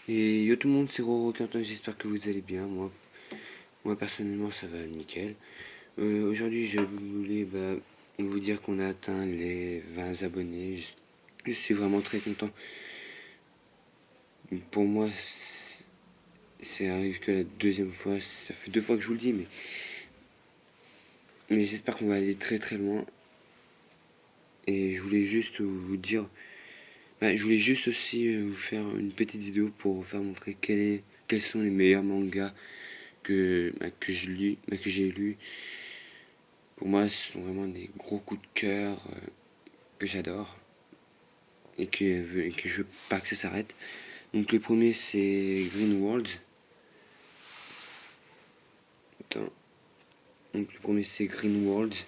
Et yo tout le monde, c'est Roro Quentin, j'espère que vous allez bien. Moi personnellement, ça va nickel. Aujourd'hui, je voulais vous dire qu'on a atteint les 20 abonnés. Je suis vraiment très content. Pour moi, c'est arrive que la deuxième fois. Ça fait 2 fois que je vous le dis, mais j'espère qu'on va aller très très loin. Et je voulais juste vous dire, je voulais juste aussi vous faire une petite vidéo pour vous faire montrer quels sont les meilleurs mangas que j'ai lus. Pour moi, ce sont vraiment des gros coups de cœur que j'adore et que je veux pas que ça s'arrête. Donc le premier c'est Green Worlds. Attends. Donc le premier c'est Green Worlds.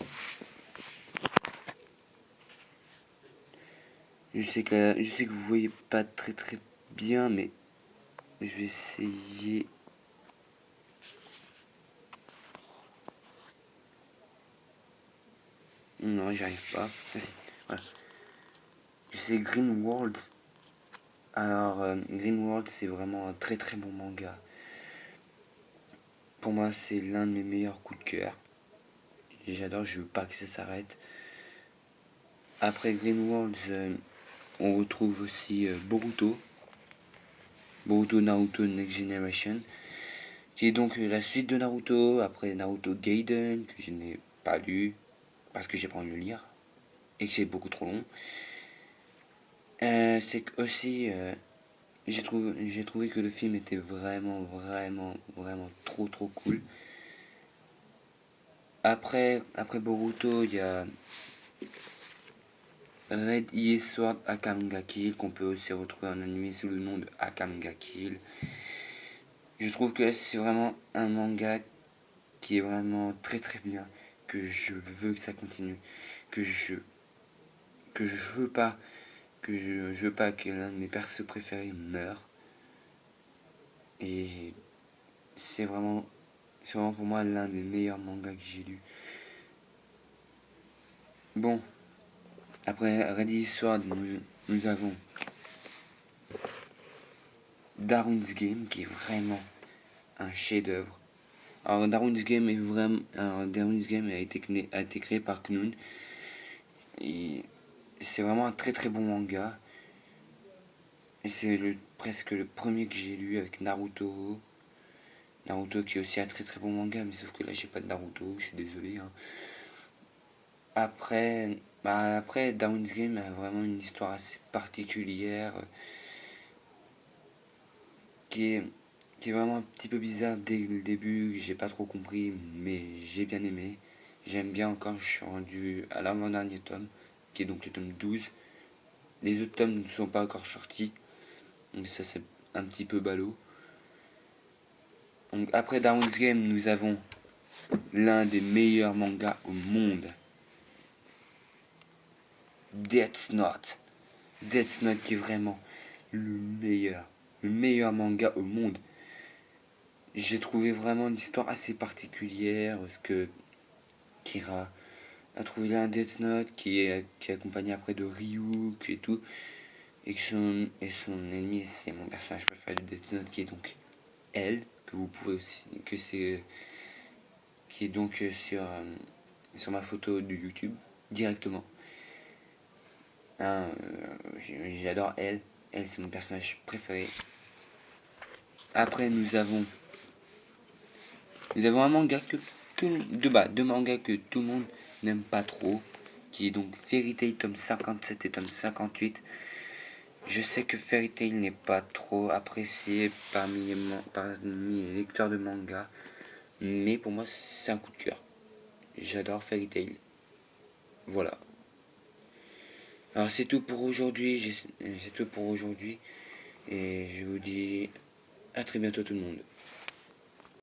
Je sais que vous voyez pas très très bien, mais je vais essayer. Non, j'y arrive pas. Ah, si. Voilà. Je sais Green Worlds. Alors Green Worlds c'est vraiment un très très bon manga. Pour moi c'est l'un de mes meilleurs coups de cœur. J'adore, je veux pas que ça s'arrête. Après Green Worlds, on retrouve aussi Boruto Naruto Next Generation, qui est donc la suite de Naruto, après Naruto Gaiden, que je n'ai pas lu, parce que j'ai pas envie de le lire, et que c'est beaucoup trop long. C'est que aussi, j'ai trouvé que le film était vraiment, vraiment, vraiment trop, trop cool. Après Boruto, il y a Red Eye Sword Akamega Kill, qu'on peut aussi retrouver en anime sous le nom de Akamega Kill. Je trouve que c'est vraiment un manga qui est vraiment très très bien, que je veux que ça continue, que je que je veux pas je veux pas que l'un de mes persos préférés meure. Et c'est vraiment pour moi l'un des meilleurs mangas que j'ai lu. Bon, après Ready Sword, nous avons Darwin's Game qui est vraiment un chef-d'œuvre. Alors Darwin's Game a été créé par Knuns et c'est vraiment un très très bon manga. Et c'est presque le premier que j'ai lu avec Naruto. Naruto qui est aussi un très très bon manga, mais sauf que là j'ai pas de Naruto, je suis désolé. Hein. Après, Darwin's Game a vraiment une histoire assez particulière qui est, qui est vraiment un petit peu bizarre dès le début, j'ai pas trop compris, mais j'ai bien aimé. J'aime bien encore, je suis rendu à l'avant-dernier tome, qui est donc le tome 12. Les autres tomes ne sont pas encore sortis, donc ça c'est un petit peu ballot. Donc après Darwin's Game, nous avons l'un des meilleurs mangas au monde. Death Note. Death Note qui est vraiment le meilleur manga au monde. J'ai trouvé vraiment l'histoire assez particulière parce que Kira a trouvé là un Death Note qui est accompagné après de Ryuk et tout. Et son ennemi, c'est mon personnage préféré de Death Note qui est donc elle, que vous pouvez aussi, qui est donc sur ma photo de YouTube directement. Hein, j'adore elle. Elle, c'est mon personnage préféré. Après, nous avons un manga deux mangas que tout le monde n'aime pas trop, qui est donc Fairy Tail tome 57 et tome 58. Je sais que Fairy Tail n'est pas trop apprécié parmi les lecteurs de manga, mais pour moi, c'est un coup de cœur. J'adore Fairy Tail. Voilà. Alors c'est tout pour aujourd'hui. C'est tout pour aujourd'hui. Et je vous dis à très bientôt tout le monde.